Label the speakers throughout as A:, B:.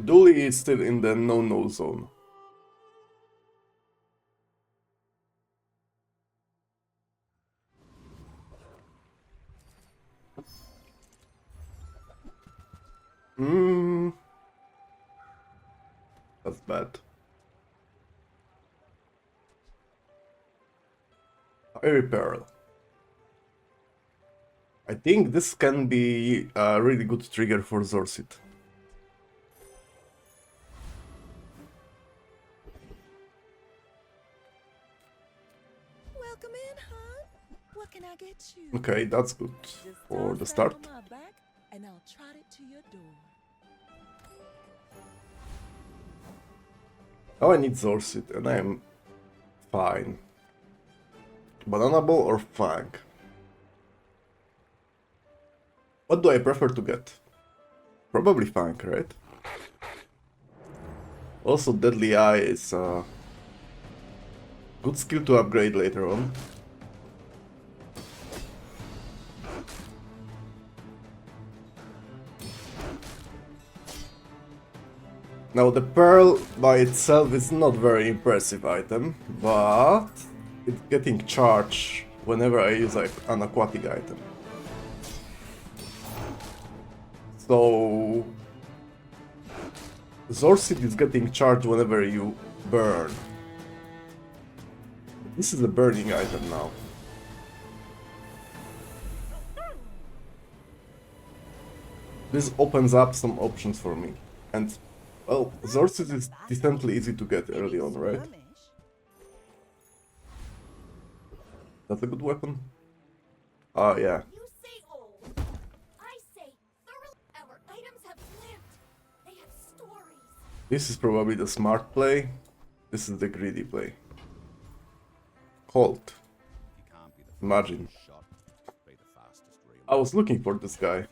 A: Dooley is still in the no-no zone. That's bad. Fiery Pearl. I think this can be a really good trigger for Zorsit.
B: Welcome in, huh? What can I get you?
A: Okay, that's good for the start.
B: On my back, and I'll trot it to your door.
A: Now I need Zorsit, and I am fine. Banana Ball or Fang? What do I prefer to get? Probably Fang, right? Also, Deadly Eye is a good skill to upgrade later on. Now the Pearl by itself is not very impressive item, but it's getting charged whenever I use like an aquatic item. So Zorsit is getting charged whenever you burn. This is a burning item now. This opens up some options for me. And, well, Zorsit is decently easy to get early on, right? That's a good weapon? Ah, yeah.
C: You say old. I say thoroughly. Our items have lived. They have stories.
A: This is probably the smart play. This is the greedy play. Colt. Imagine. I was looking for this guy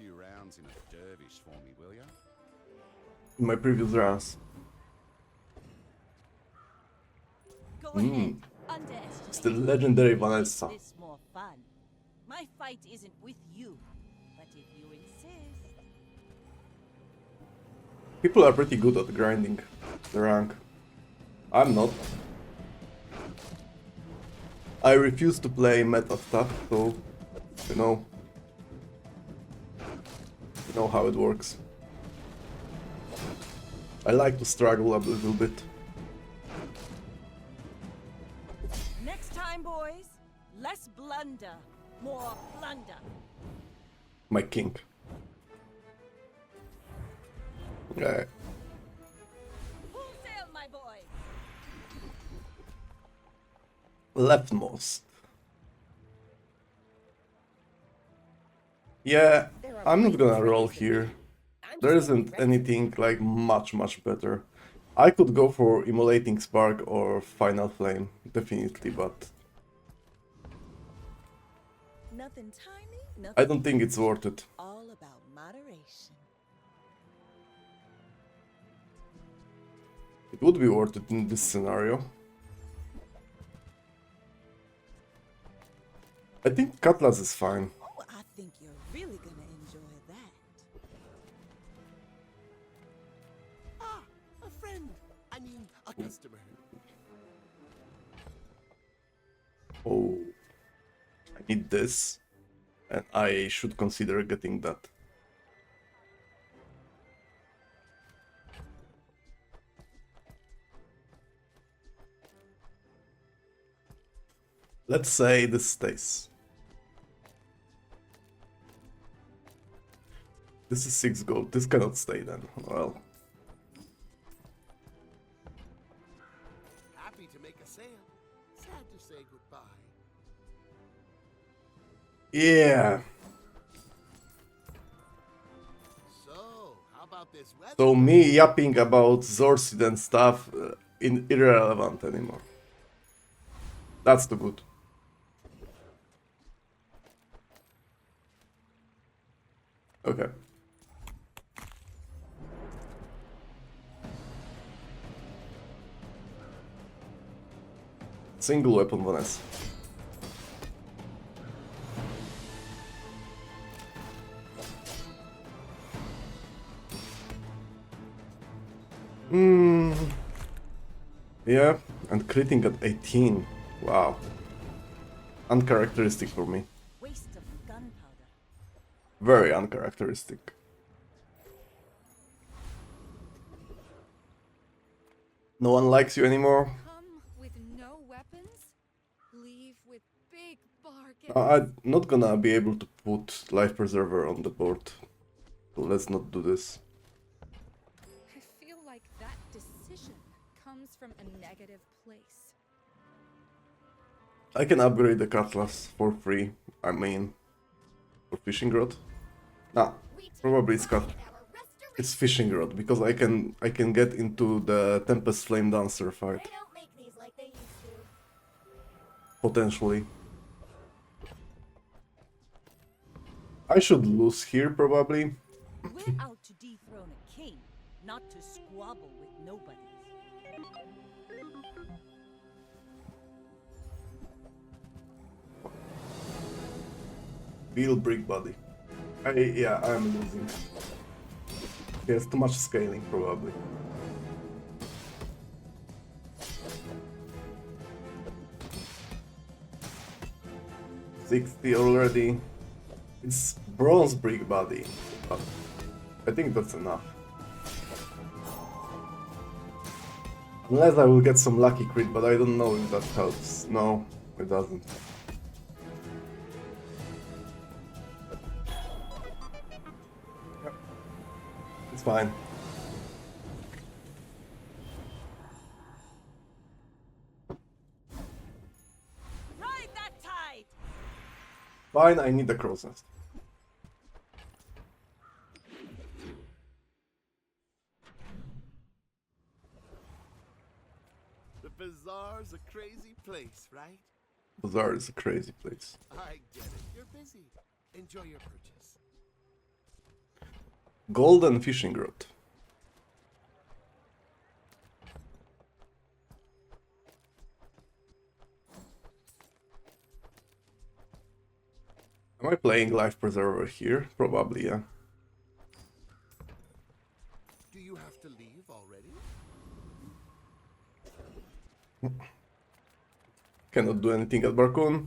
A: in my previous rounds. It's the legendary Vanessa.
B: This more fun. My fight isn't with you, but if you insist.
A: People are pretty good at grinding the rank. I'm not. I refuse to play meta stuff, so you know how it works. I like to struggle a little bit.
B: Next time, boys, less blunder, more plunder.
A: My king. Yeah.
B: Full sail, my boy.
A: Leftmost. Yeah, I'm not gonna roll here. There isn't anything like much better. I could go for Immolating Spark or Final Flame, definitely, but
B: Nothing tiny, nothing
A: I don't think it's worth it.
B: all about moderation.
A: It would be worth it in this scenario. I think Cutlass is fine.
B: Oh, I think you're really gonna enjoy that.
D: Ah, a friend. I mean, a customer.
A: Oh, I need this, and I should consider getting that. Let's say this stays. This is 6 gold. This cannot stay then. Well,
D: Happy to make a sale. Sad to say goodbye.
A: yeah.
D: So, how about this weather?
A: So me yapping about Zorsid and stuff irrelevant anymore. That's the good. Okay. Single weapon Vanessa. Hmm. Yeah, and critting at 18. Wow. Uncharacteristic for me.
B: Waste of gunpowder.
A: Very uncharacteristic. No one likes you anymore?
C: Come with no weapons, leave with big bargains.
A: I'm not gonna be able to put Life Preserver on the board. So let's not do this.
C: I feel like that decision comes from a negative place.
A: I can upgrade the Cutlass for free. I mean, for Fishing Rod. Nah, probably it's cut. It's Fishing Rod because I can get into the Tempest Flame Dancer fight.
C: They don't make these like they used to.
A: Potentially. I should lose here probably.
B: We're out to dethrone a king, not to squabble with nobody.
A: Wheel Brick Body. Yeah, I am losing. There's too much scaling probably. $60 already. It's Bronze Brick Body, but I think that's enough. Unless I will get some lucky crit, but I don't know if that helps. No, it doesn't. Yep. It's fine.
B: Ride that tide!
A: Fine, I need a crow's nest.
D: The bazaar's a crazy place, right?
A: Bazaar is a crazy place.
D: I get it. You're busy. Enjoy your purchase.
A: Golden Fishing Rod. Am I playing Life Preserver here? Probably, yeah.
D: Do you have to leave already?
A: Cannot do anything at Barcoon.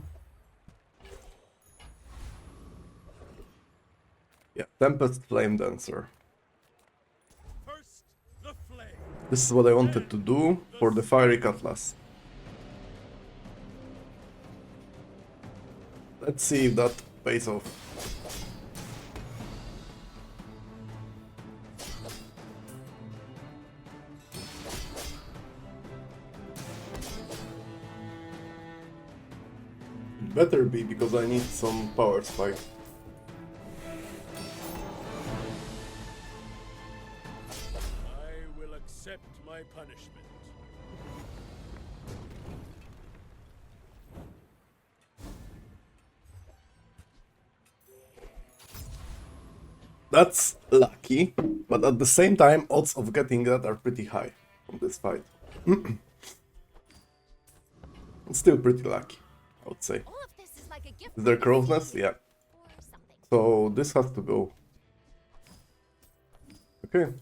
A: Yeah, Tempest Flame Dancer.
E: First, the flame.
A: This is what I wanted to do for the Fiery Cutlass. Let's see if that pays off. It better be, because I need some power spike.
E: I will accept my punishment.
A: That's lucky, but at the same time, odds of getting that are pretty high from this fight. It's still pretty lucky, I would say.
C: All of this is like a gift.
A: Is there
C: from
A: crow's
C: the
A: nest?
C: sea
A: Yeah.
C: Or something.
A: So this has to go. Okay.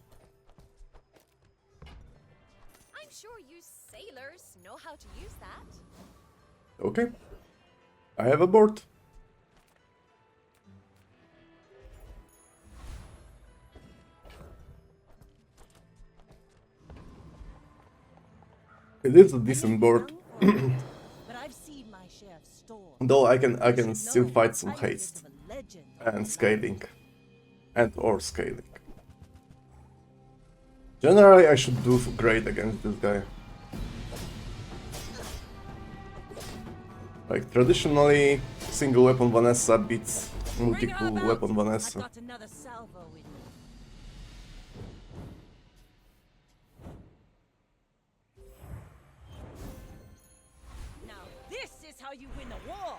C: I'm sure you sailors know how to use that.
A: Okay. I have a board. It is a decent board,
B: But I've seen my share of storms.
A: though I can
B: You
A: still
B: know,
A: fight some
B: I'm a bit
A: haste
B: of a legend
A: and
B: on
A: scaling or scaling. Generally, I should do great against this guy. Like traditionally, single weapon Vanessa beats
B: Bring her
A: multiple
B: about.
A: weapon
B: I've
A: Vanessa.
B: got another salvo in me. Now this is how you win a war.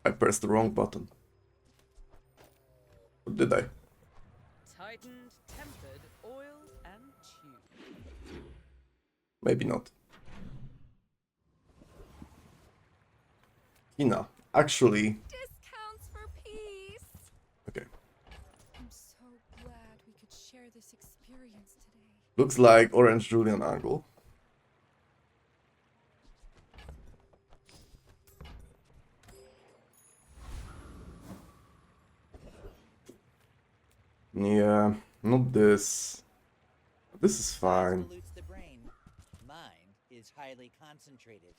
A: I pressed the wrong button. Or did I?
B: Tightened, tempered, oiled, and tubed.
A: Maybe not. Tina, actually,
C: Discounts for peace.
A: okay.
C: I'm so glad we could experience today.
A: Looks like Orange Julian angle. Yeah, not this. This is fine.
F: Pollutes the brain. Mine is highly concentrated.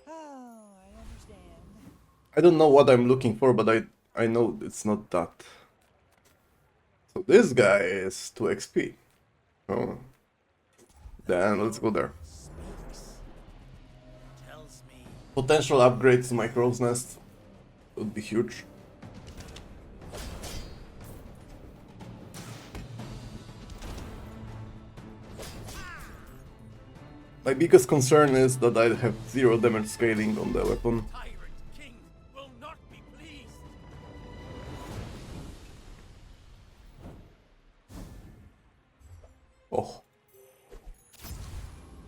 F: Oh, I understand.
A: I don't know what I'm looking for, but I know it's not that. So this guy is 2 XP. Oh. Then let's go there.
F: Speaks. Tells me.
A: Potential upgrades to my crow's nest would be huge. My biggest concern is that I have 0 damage scaling on the weapon.
E: Tyrant king will not be pleased.
A: Oh.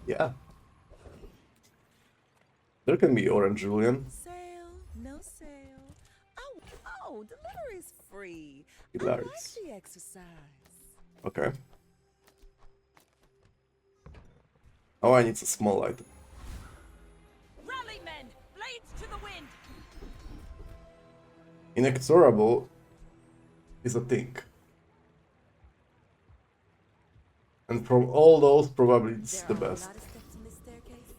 A: Yeah. There can be Orange Julian.
B: Sale, no sale. Oh, delivery's free. I
A: Hilarious.
B: like the exercise.
A: Okay. Oh, I need a small item.
B: Rally men, blades to the wind.
A: Inexorable is a thing. And from all those, probably it's the
B: There are
A: best.
B: a lot of steps in this staircase,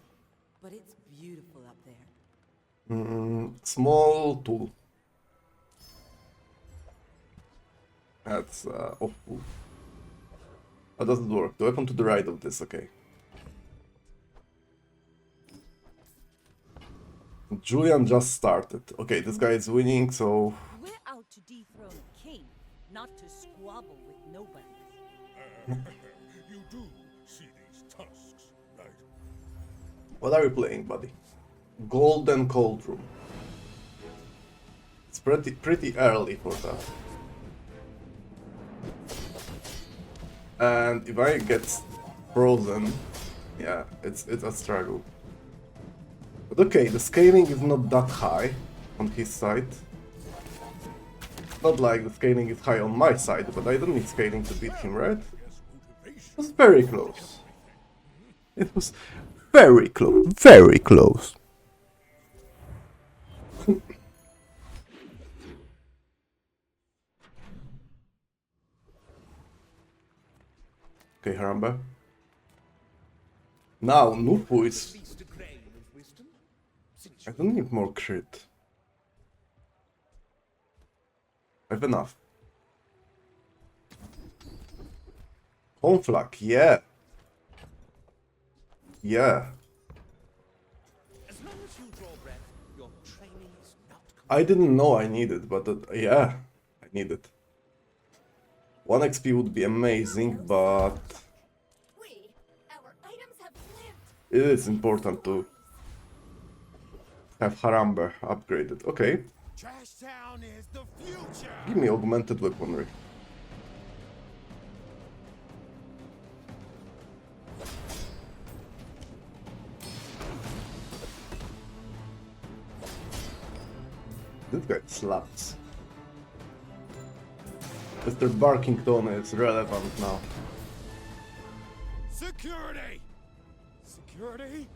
B: but it's beautiful up there.
A: Small tool. That's awful. How does it work? The weapon to the right of this, okay. Julian just started. Okay, this guy is winning, so
B: We're out to dethrone a king, not to squabble with nobody.
E: You do see these tusks, right?
A: what are you playing, buddy? Golden Cold Room. It's pretty early for that. And if I get frozen, yeah, it's a struggle. But okay, the scaling is not that high on his side. Not like the scaling is high on my side, but I don't need scaling to beat him, right? It was very close. It was very close. Very close. Okay, Haramba. Now, Nufu is...
D: Least a grain of wisdom. Since
A: I don't need more crit. I have enough. Conflag, yeah. Yeah.
D: as long as you draw breath, your training is not
A: I didn't know I needed, but yeah, I need it. 1 XP would be amazing, but
C: Our items have lived.
A: it is important to have Harambe upgraded. Okay,
D: Trash Town is the future.
A: give me augmented weaponry. This guy slaps. Mr. Barkington is relevant now.
D: Security. Security.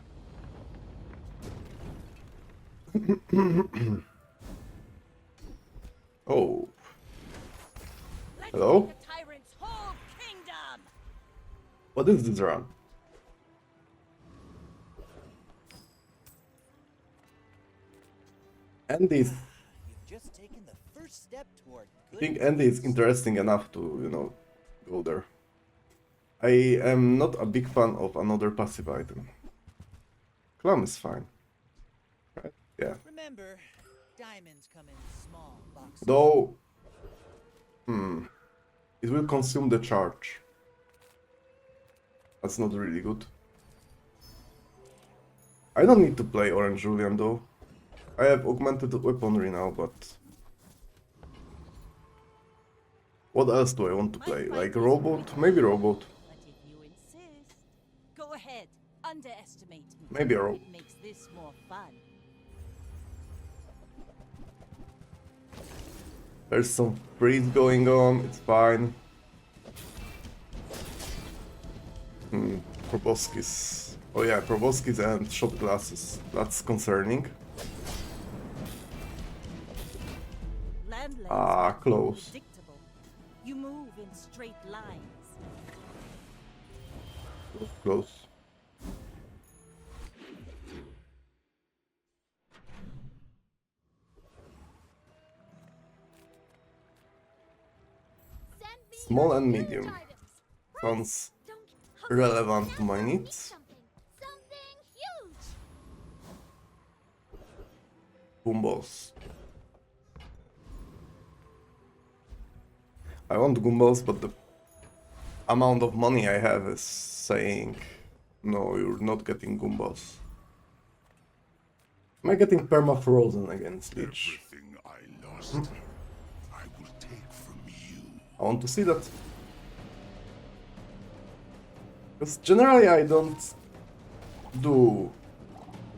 A: Oh,
B: Let's
A: Hello?
B: take the tyrant's whole kingdom.
A: what is this run? Andy's...
F: You've just taken the first step toward
A: I
F: good
A: think Andy is interesting enough to, you know, go there. I am not a big fan of another passive item. Clam is fine. Right? Yeah.
F: Remember, diamonds come in small boxes.
A: Though... It will consume the charge. That's not really good. I don't need to play Orange Julian though. I have augmented weaponry now, but... What else do I want to play? Like robot? Maybe robot.
B: But if you insist, go ahead. Underestimate me.
A: Maybe a robot.
B: It makes this more fun.
A: There's some freeze going on, it's fine. Proboscis. Oh yeah, proboscis and shot glasses. That's concerning.
B: Landlands
A: Ah,
B: are
A: close.
B: predictable. You move in straight lines.
A: Close.
C: Send me
A: Small
C: your
A: and
C: huge
A: medium.
C: items.
A: Sounds
C: Don't
A: relevant to my
C: Tell me
A: needs.
C: something huge.
A: Gumballs. I want gumballs, but the amount of money I have is saying, no, you're not getting gumballs. Am I getting perma-frozen against Leech?
E: Everything I lost, I will take from you.
A: I want to see that. Because generally I don't do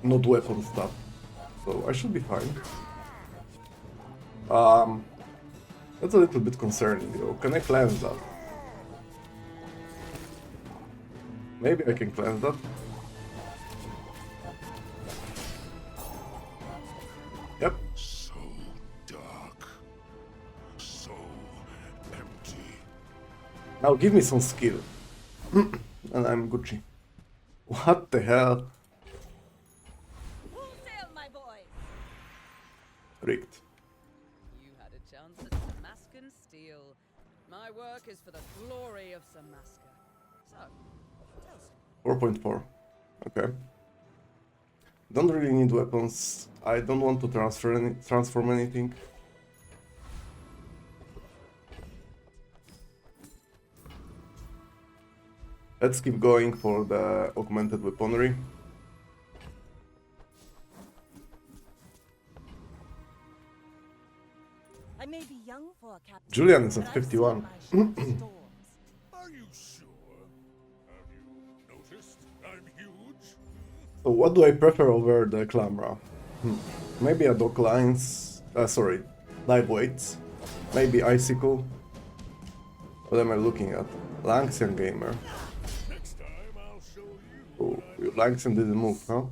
A: not weapon stuff, so I should be fine. That's a little bit concerning though. Can I cleanse that? Maybe I can cleanse that. Yep.
E: So dark, so empty.
A: Now give me some skill. And I'm Gucci. What the hell?
B: Full sail, my boy!
A: Rigged.
G: You had a chance at Samaskan steel. My work is for the glory of Samaska. So, toast.
A: 4.4. Okay. Don't really need weapons. I don't want to transform anything. Let's keep going for the augmented weaponry.
B: I may be young for a captain.
A: Julian is at
B: but I've seen
A: 51.
B: my share of storms.
E: Are you sure? Have you noticed I'm huge?
A: So what do I prefer over the Clamra? Maybe a dock lines, sorry, live weights. Maybe icicle. What am I looking at? Lanxian gamer.
E: Next time I'll show you.
A: Oh, your Lanxian didn't move, huh?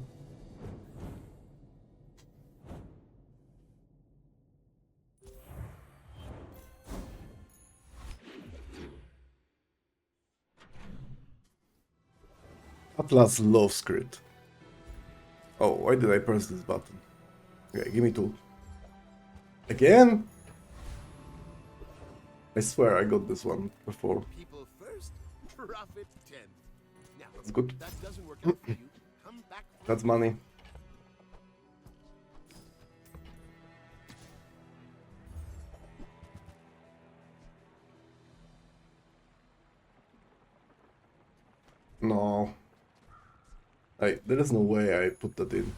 A: Atlas loves crit. Oh, why did I press this button? Okay, give me two. Again? I swear I got this one before.
D: People first, profit 10. Now,
A: That's good.
D: if that doesn't work out for you, come back.
A: That's money. No. There is no way I put that in.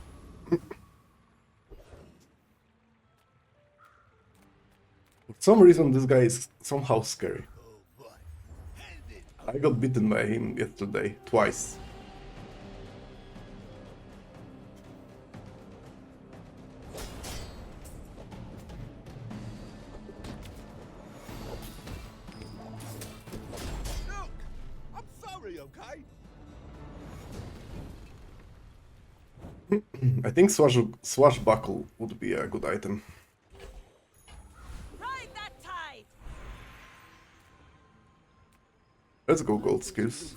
A: For some reason this guy is somehow scary.
D: Oh boy. Hand it
A: I got bitten by him yesterday, twice.
D: Look! I'm sorry, okay?
A: I think swashbuckle would be a good item.
B: Ride that tide!
A: Let's go gold skills.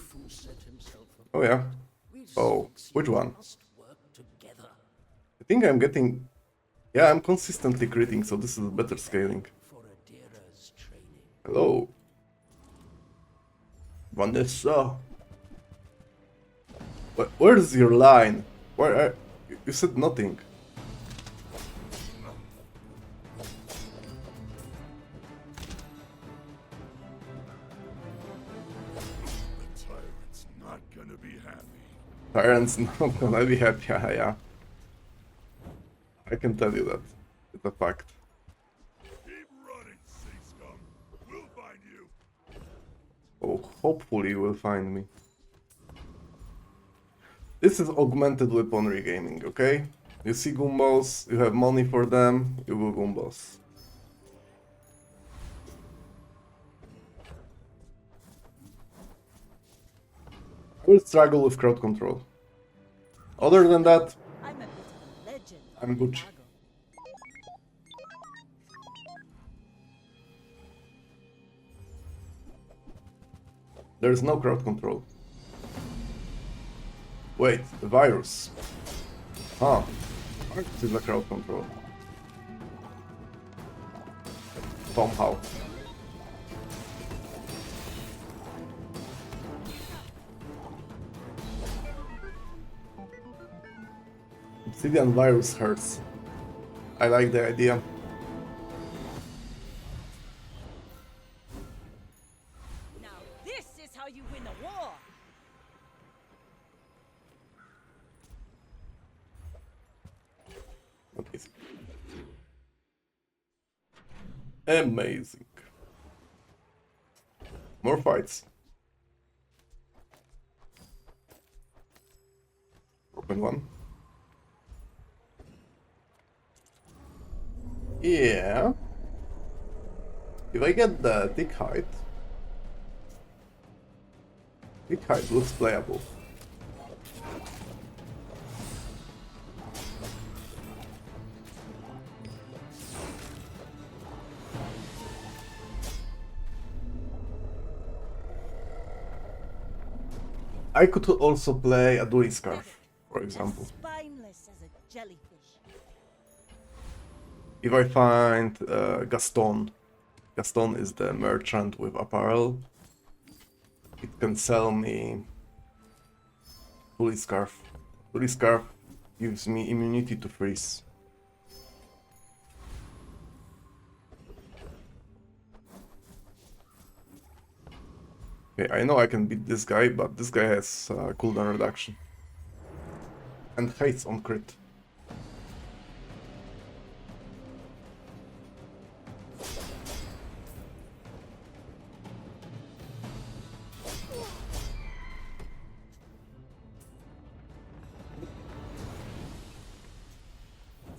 A: Oh yeah. Oh, which one? I think I'm getting... Yeah, I'm consistently critting, so this is better scaling. Hello. Vanessa. Where's your line? Where are... You said nothing.
E: The tyrant's not gonna be happy.
A: Tyrant's not gonna be happy, yeah. I can tell you that. It's a fact.
E: Keep running, sea scum. We'll find you.
A: Oh, hopefully you will find me. This is augmented weaponry gaming, okay? You see gumballs, you have money for them, you go gumballs. Will struggle with crowd control. Other than that,
B: I'm a bit of a legend.
A: I'm Gucci. There's no crowd control. Wait, the virus. Huh. This is a crowd control. Somehow. Obsidian virus hurts. I like the idea.
B: Now this is how you win a war.
A: Amazing. Amazing. More fights. Open one. Yeah. If I get the thick height looks playable. I could also play a Dooley scarf, for example.
B: Spineless as a jellyfish.
A: If I find Gaston is the merchant with apparel, it can sell me Dooley scarf. Dooley scarf gives me immunity to freeze. Okay, I know I can beat this guy, but this guy has cooldown reduction. And hates on crit.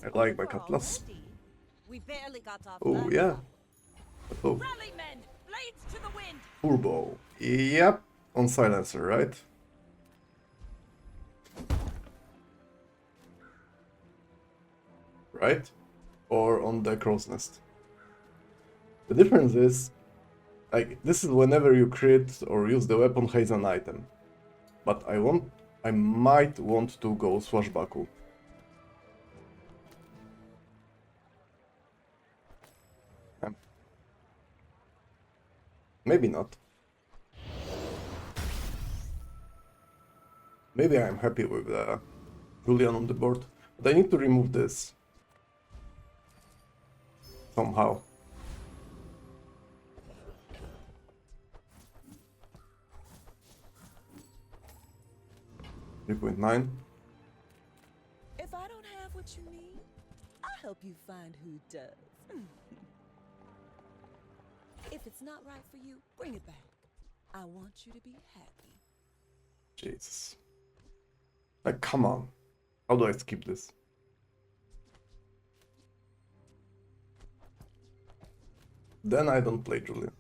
A: I like my cutlass.
B: We barely got off
A: Oh
B: that.
A: yeah. Oh,
B: Rally men, blades to the wind.
A: turbo. Yep, on silencer, right? Right? Or on the crow's nest. The difference is, like, this is whenever you crit or use the weapon has an item. But I might want to go swashbuckle. Maybe not. Maybe I'm happy with Julian on the board, but I need to remove this somehow. $3.9.
G: If I don't have what you need, I'll help you find who does. If it's not right for you, bring it back. I want you to be happy.
A: Jesus. Like, come on. How do I skip this? Then I don't play Julian.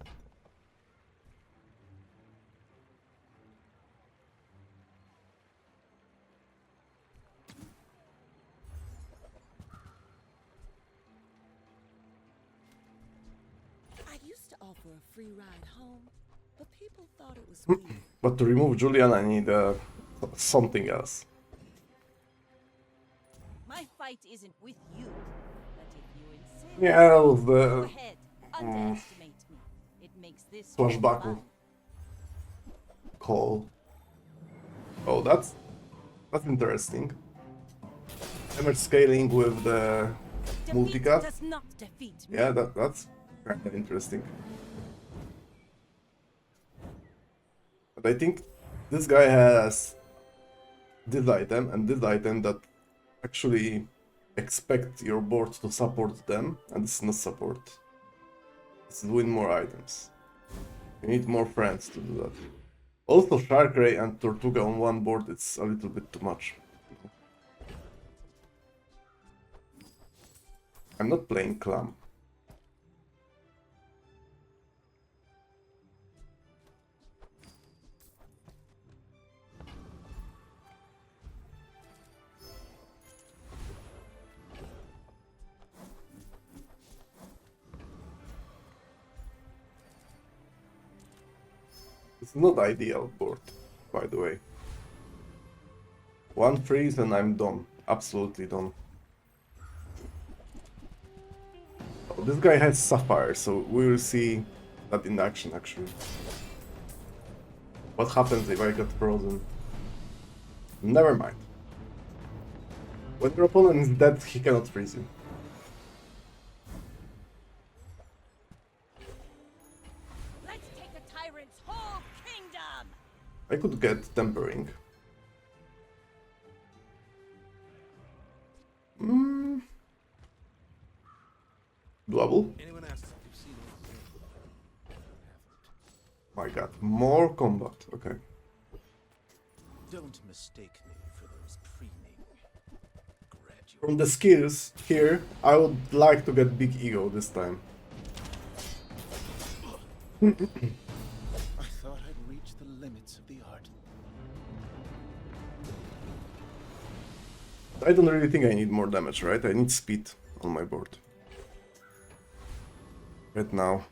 G: I used to offer a free ride home, but people thought it was weird.
A: But to remove Julian, I need something else.
B: My fight isn't with you, but if you insist,
A: Yeah,
B: go
A: the
B: ahead. Underestimate me. It makes this
A: swashbuckle
B: fun.
A: call. Oh, that's interesting. Damage scaling with the
B: Defeat
A: multicast.
B: does not defeat me.
A: Yeah, that's kind of interesting. But I think this guy has this item and this item that actually expect your board to support them, and this is not support. This is win more items. You need more friends to do that. Also, Shark Ray and Tortuga on one board, it's a little bit too much. I'm not playing Clam. It's not ideal board, by the way. One freeze and I'm done. Absolutely done. Oh, this guy has Sapphire, so we will see that in action actually. What happens if I get frozen? Never mind. When your opponent is dead, he cannot freeze you.
B: Let's take a tyrant's whole kingdom!
A: I could get Tempering. Doable?
D: Anyone asks if you've seen anything?
A: My god, more combat, okay.
D: Don't mistake me for those preening graduates.
A: From the skills here, I would like to get Big Ego this time.
D: I thought I'd reached the limits of the art.
A: I don't really think I need more damage, right? I need speed on my board. Right now.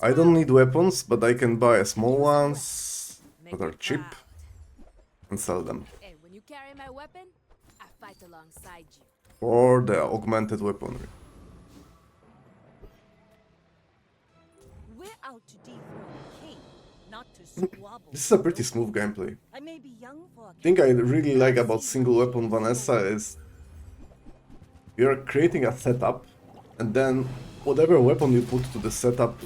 A: I don't need weapons, but I can buy small ones that are cheap and sell them.
C: Hey, when you carry my weapon, I fight alongside you.
A: Or the augmented weaponry.
B: We're out to dethrone the king, not to squabble.
A: This is a pretty smooth gameplay.
B: I may be young for a
A: Thing I really like about single weapon Vanessa is you're creating a setup and then whatever weapon you put to the setup,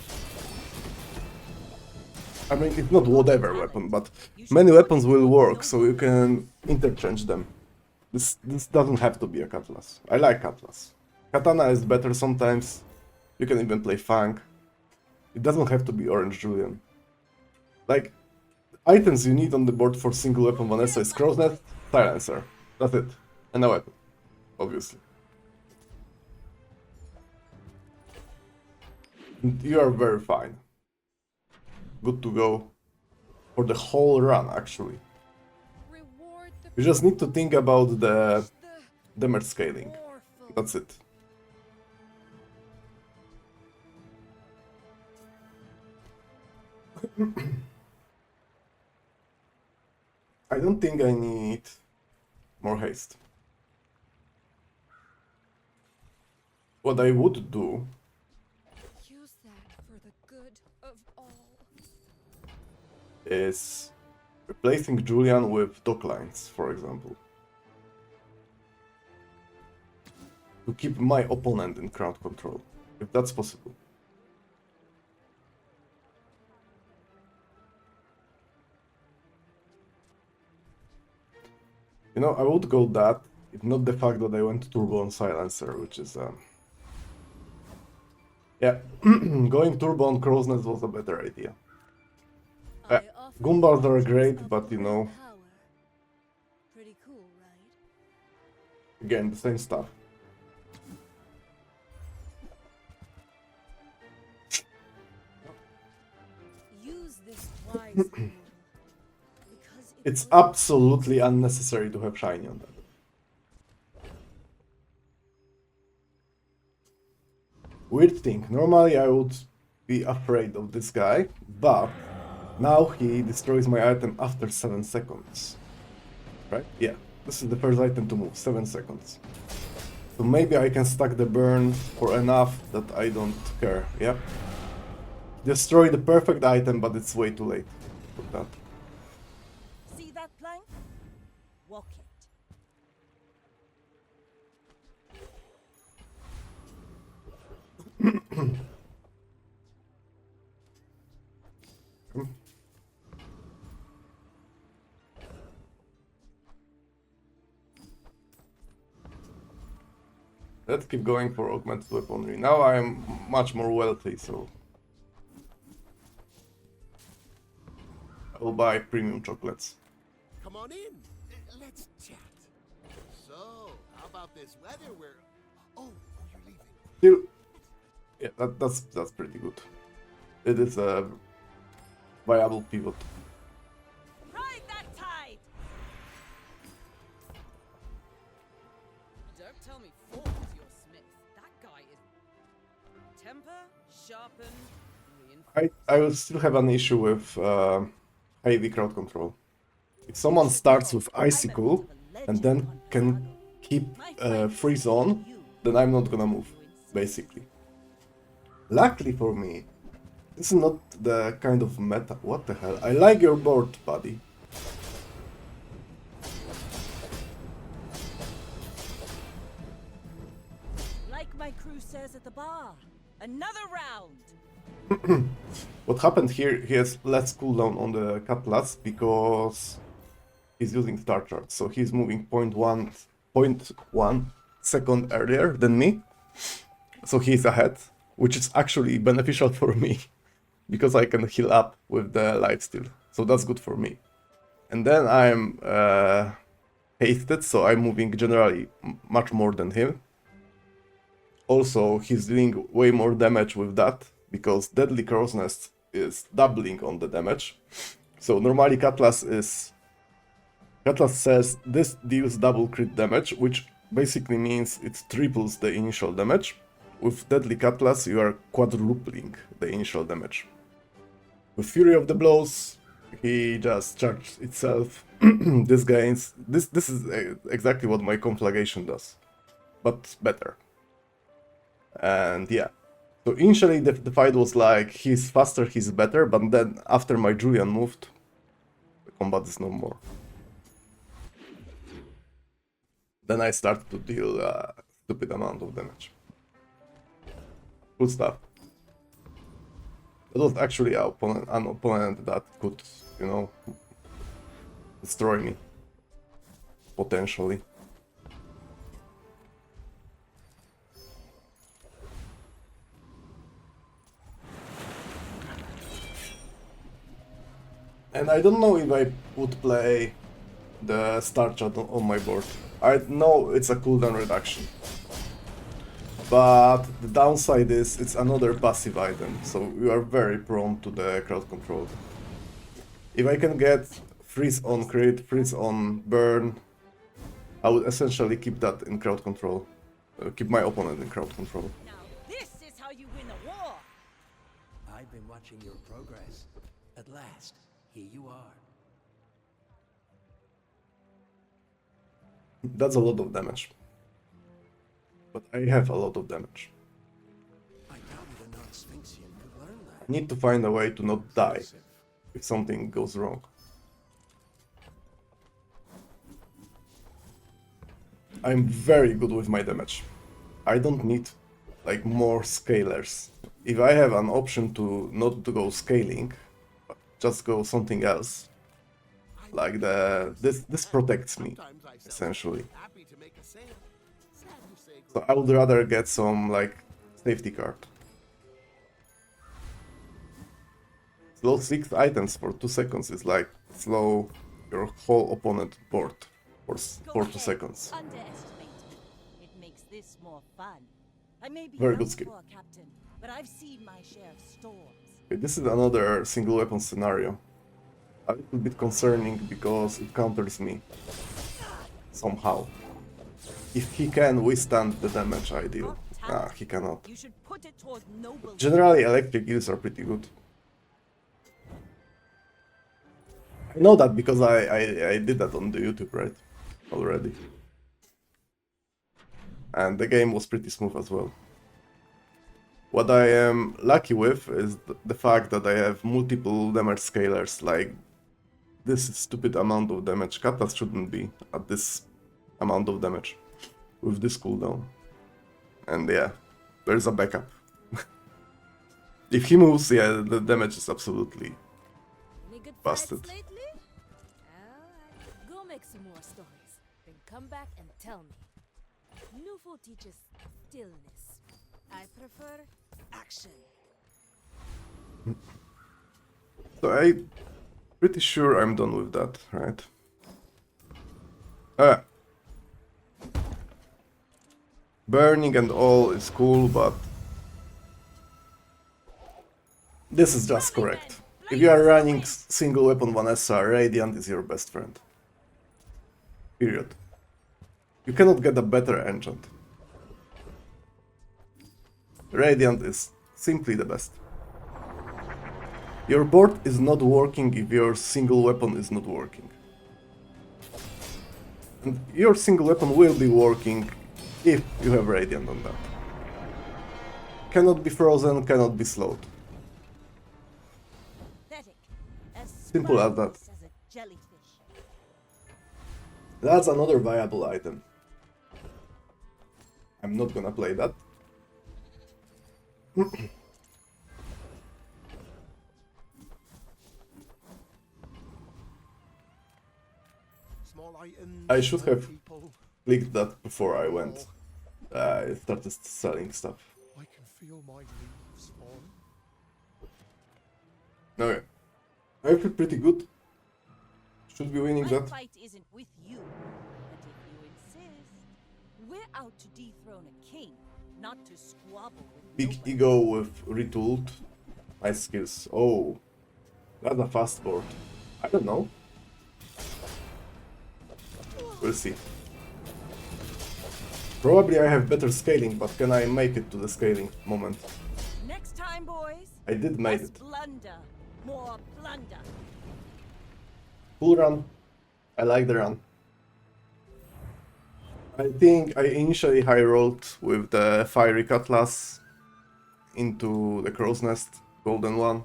A: I mean it's not whatever weapon, but many weapons will work so you can interchange them. This doesn't have to be a cutlass. I like cutlass. Katana is better sometimes. You can even play Fang. It doesn't have to be Orange Julian. Like, items you need on the board for single weapon Vanessa is Crow's Nest, Silencer. That's it. And a weapon. Obviously. And you are very fine. Good to go. For the whole run, actually.
C: Reward the
A: You just need to think about the damage scaling.
C: powerful.
A: That's it. I don't think I need more haste. What I would do
C: Use that for the good of all.
A: is replacing Julian with dock lines, for example. To keep my opponent in crowd control, if that's possible. You know, I would go that, if not the fact that I went turbo on Silencer, which is yeah, going turbo on Crow's Nest was a better idea.
C: I offer
A: Gumbars are
C: portions
A: great,
C: of
A: but you
C: my
A: know,
C: power. Pretty cool, right?
A: again, the same stuff.
C: Use this wisely. Because it
A: It's
C: will-
A: absolutely unnecessary to have shiny on that. Weird thing, normally I would be afraid of this guy, but now he destroys my item after 7 seconds. Right? Yeah, this is the first item to move, 7 seconds. So maybe I can stack the burn for enough that I don't care, yeah? Destroy the perfect item, but it's way too late for that.
B: See that plank? Walk it.
A: Let's keep going for augmented weaponry. Now I'm much more wealthy, so I will buy premium chocolates.
D: Come on in. Let's chat. So, how about this weather? Oh, you're leaving.
A: Still, yeah, that's pretty good. It is a viable pivot.
B: Ride that tide!
G: Don't tell me Ford is your smith. That guy is. sharpened,
A: I will still have an issue with heavy crowd control. If someone starts with Icicle and then can keep freeze on, then I'm not gonna move, basically. Luckily for me, this is not the kind of meta. What the hell? I like your board, buddy.
B: Like my crew says at the bar, another round.
A: What happened here, he has less cooldown on the Cutlass because he's using Star Chart, so he's moving 0.1 second earlier than me. So he's ahead, which is actually beneficial for me because I can heal up with the lifesteal. So that's good for me. And then I'm hasted, so I'm moving generally much more than him. Also, he's doing way more damage with that because Deadly Crow's Nest is doubling on the damage. So normally Cutlass says this deals double crit damage, which basically means it triples the initial damage. With Deadly Cutlass, you are quadrupling the initial damage. With Fury of the Blows, he just charged itself. This is exactly what my Conflagration does, but better. And yeah, so initially the fight was like he's faster, he's better, but then after my Julian moved, the combat is no more. Then I started to deal a stupid amount of damage. Good stuff. That was actually an opponent that could, you know, destroy me. Potentially. And I don't know if I would play the Star Chat on my board. I know it's a cooldown reduction. But the downside is it's another passive item, so you are very prone to the crowd control. If I can get freeze on crit, freeze on burn, I would essentially keep that in crowd control. Keep my opponent in crowd control.
B: Now this is how you win a war.
H: I've been watching your progress. At last, here you are.
A: That's a lot of damage. But I have a lot of damage.
H: I doubted a non-Sphinxian could learn that.
A: I need to find a way to not die if something goes wrong. I'm very good with my damage. I don't need like more scalers. If I have an option to not to go scaling, but just go something else, like this protects me essentially.
D: Happy to make a sale. Sad to say
A: So I would rather get some like safety card. Slow 6 items for 2 seconds is like slow your whole opponent board for 2 seconds.
B: Underestimate me. It makes this more fun. I may be
A: Very good
B: young
A: skill.
B: for a captain, but I've seen my share of storms.
A: Okay, this is another single weapon scenario. A little bit concerning because it counters me somehow. If he can withstand the damage I deal. Ah, he cannot.
B: You should put it toward noble.
A: Generally, electric heals are pretty good. I know that because I did that on the YouTube, right? Already. And the game was pretty smooth as well. What I am lucky with is the fact that I have multiple damage scalers, like this stupid amount of damage. Katas shouldn't be at this amount of damage with this cooldown. And yeah, there's a backup. If he moves, yeah, the damage is absolutely
C: Any good
A: busted.
C: fights lately? Alright, go make some more stories. Then come back and tell me. Nufo teaches stillness. I prefer action.
A: So I'm pretty sure I'm done with that, right? Burning and all is cool, but this is just correct. If you are running single weapon Vanessa, Radiant is your best friend. Period. You cannot get a better enchant. Radiant is Simply the best. Your board is not working if your single weapon is not working. And your single weapon will be working if you have Radiant on that. Cannot be frozen, cannot be slowed.
B: Pathetic. As
A: Simple as that.
B: spineless as a jellyfish.
A: That's another viable item. I'm not gonna play that.
D: Small items,
A: I should
D: small
A: have
D: people.
A: clicked that before I went. I started selling stuff.
D: I can feel my leaves falling.
A: Okay. I feel pretty good. Should be winning
B: My
A: that.
B: fight isn't with you, but if you insist, we're out to dethrone a king, not to squabble with
A: Big
B: nobody.
A: ego with retooled. Nice skills. Oh, that's a fast board. I don't know. We'll see. Probably I have better scaling, but can I make it to the scaling moment?
B: Next time, boys.
A: I did make
B: Less
A: it.
B: blunder, more blunder.
A: Full run. I like the run. I think I initially high rolled with the Fiery Cutlass into the Crow's Nest, Golden one.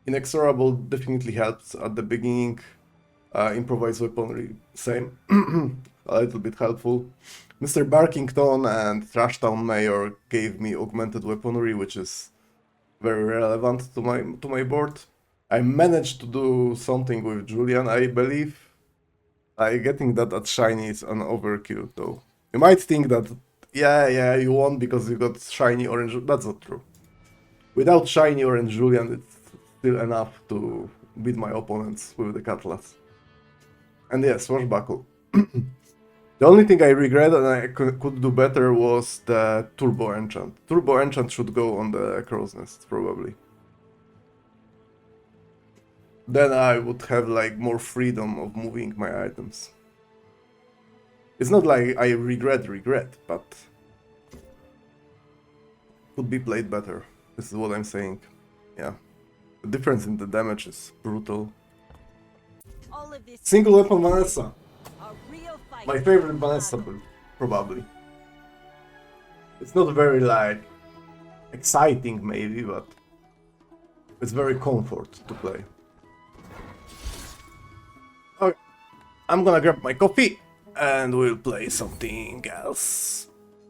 A: Inexorable definitely helps at the beginning. Improvised weaponry, same. A little bit helpful. Mr. Barkington and Trashtown Mayor gave me augmented weaponry, which is very relevant to my board. I managed to do something with Julian, I believe. Getting that at shiny is an overkill, though. You might think that, yeah, you won because you got shiny orange. That's not true. Without shiny orange Julian, it's still enough to beat my opponents with the Cutlass. And yes, Swashbuckle. The only thing I regret and I could do better was the Turbo Enchant. Turbo Enchant should go on the Crow's Nest, probably. Then I would have like more freedom of moving my items. It's not like I regret, but could be played better. This is what I'm saying. Yeah. The difference in the damage is brutal.
B: All of this
A: Single weapon Vanessa.
B: a real fight.
A: My favorite Vanessa build, probably. It's not very like exciting maybe, but it's very comfort to play. Okay, I'm gonna grab my coffee and we'll play something else.